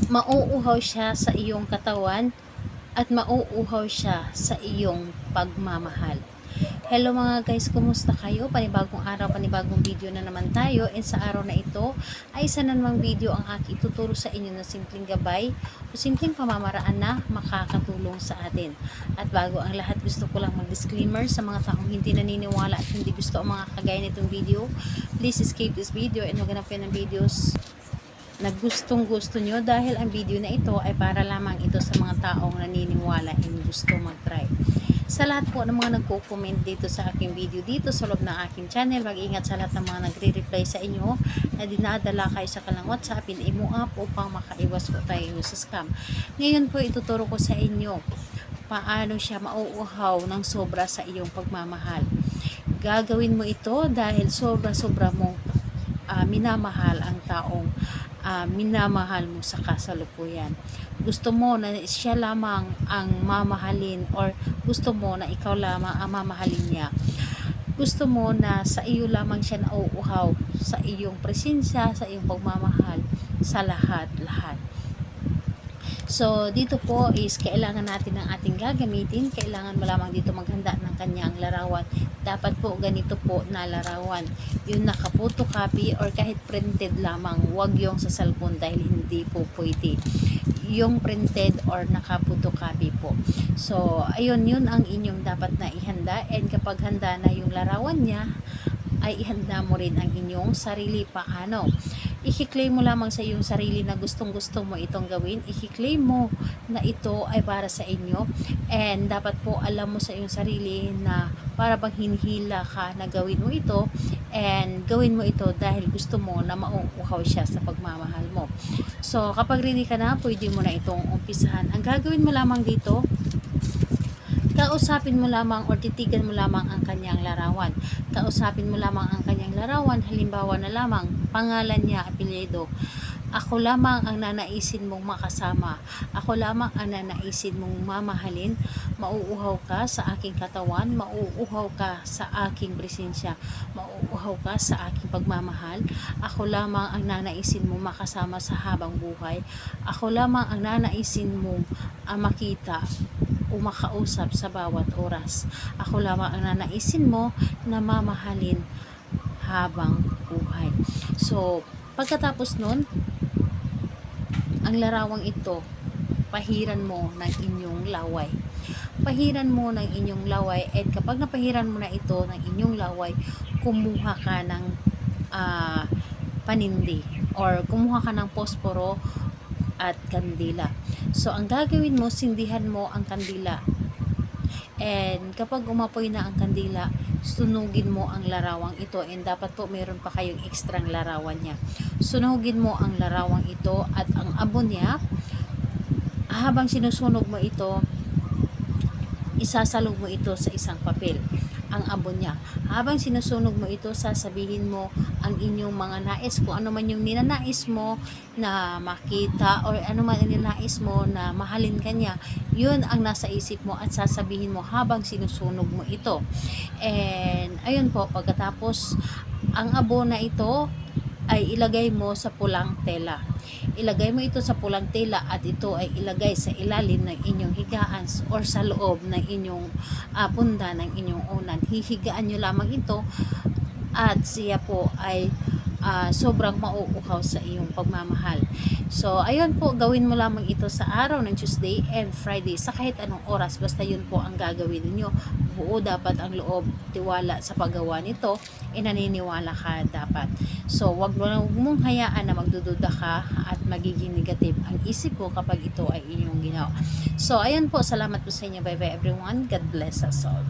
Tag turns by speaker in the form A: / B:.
A: mauuhaw siya sa iyong katawan at mauuhaw siya sa iyong pagmamahal. Hello mga guys, kumusta kayo? Panibagong araw, panibagong video na naman tayo, and sa araw na ito ay isa na namang video ang aking ituturo sa inyo na simpleng gabay o simpleng pamamaraan na makakatulong sa atin. At bago ang lahat, gusto ko lang mag-disclaimer sa mga taong hindi naniniwala at hindi gusto ang mga kagaya nitong video. Please escape this video and huwag na po ng videos na gustong gusto nyo, dahil ang video na ito ay para lamang ito sa mga taong naniniwala and gusto mag-try. Sa lahat po ng mga nagko-comment dito sa aking video dito sa loob ng aking channel, mag-ingat sa lahat ng mga nagre-reply sa inyo na dinadala kayo sa kalang WhatsApp in Imo app upang makaiwas po tayo sa scam. Ngayon po ituturo ko sa inyo paano siya mauuhaw ng sobra sa iyong pagmamahal. Gagawin mo ito dahil sobra-sobra mo minamahal ang taong minamahal mo sa kasalukuyan. Gusto mo na siya lamang ang mamahalin, or gusto mo na ikaw lamang ang mamahalin niya. Gusto mo na sa iyo lamang siya nauuhaw sa iyong presensya, sa iyong pagmamahal, sa lahat-lahat. So, dito po is kailangan natin ng ating gagamitin. Kailangan mo lamang dito maghanda ng kanyang larawan. Dapat po ganito po na larawan. Yung naka-photocopy or kahit printed lamang. Huwag yung sa cellphone dahil hindi po pwede. Yung printed or naka-photocopy po. So, ayun, yun ang inyong dapat na ihanda. And kapag handa na yung larawan niya, ay ihanda mo rin ang inyong sarili. Paano? I-claim mo lamang sa iyong sarili na gustong-gusto mo itong gawin. I-claim mo na ito ay para sa inyo, and dapat po alam mo sa iyong sarili na para bang hinihila ka na gawin mo ito, and gawin mo ito dahil gusto mo na mauuhaw siya sa pagmamahal mo. So kapag ready ka na, pwede mo na itong umpisahan. Ang gagawin mo lamang dito, kausapin mo lamang or titigan mo lamang ang kanyang larawan. Kausapin mo lamang ang kanyang larawan. Halimbawa na lamang, pangalan niya, apelyido. Ako lamang ang nanaisin mong makasama. Ako lamang ang nanaisin mong mamahalin. Mauuhaw ka sa aking katawan. Mauuhaw ka sa aking presensya. Mauuhaw ka sa aking pagmamahal. Ako lamang ang nanaisin mong makasama sa habang buhay. Ako lamang ang nanaisin mong makita o makausap sa bawat oras. Ako lamang ang nanaisin mo na mamahalin habang buhay. So, pagkatapos nun, ang larawang ito, pahiran mo ng inyong laway. Pahiran mo ng inyong laway, and kapag napahiran mo na ito ng inyong laway, kumuha ka ng panindi or kumuha ka ng posporo at kandila. So, ang gagawin mo, sindihan mo ang kandila. And kapag umapoy na ang kandila, sunugin mo ang larawang ito, and dapat po meron pa kayong ekstrang larawan niya. Sunugin mo ang larawang ito at ang abo niya, habang sinusunog mo ito, isasalog mo ito sa isang papel, ang abo niya. Habang sinusunog mo ito, sasabihin mo ang inyong mga nais, kung ano man yung ninanais mo na makita or ano man yung ninanais mo na mahalin kanya, yun ang nasa isip mo at sasabihin mo habang sinusunog mo ito. And ayun po, pagkatapos ang abo na ito ay ilagay mo sa pulang tela. Ilagay mo ito sa pulang tela at ito ay ilagay sa ilalim ng inyong higaan or sa loob ng inyong punda ng inyong unan. Hihigaan nyo lamang ito at siya po ay sobrang mauuhaw sa iyong pagmamahal. So, ayun po, gawin mo lamang ito sa araw ng Tuesday and Friday sa kahit anong oras, basta yun po ang gagawin niyo. Buo dapat ang loob, tiwala sa paggawa nito, naniniwala ka dapat. So, wag mong hayaan na magdududa ka at magiging negative ang isip mo kapag ito ay inyong ginawa. So, ayun po, salamat po sa inyo. Bye bye everyone. God bless us all.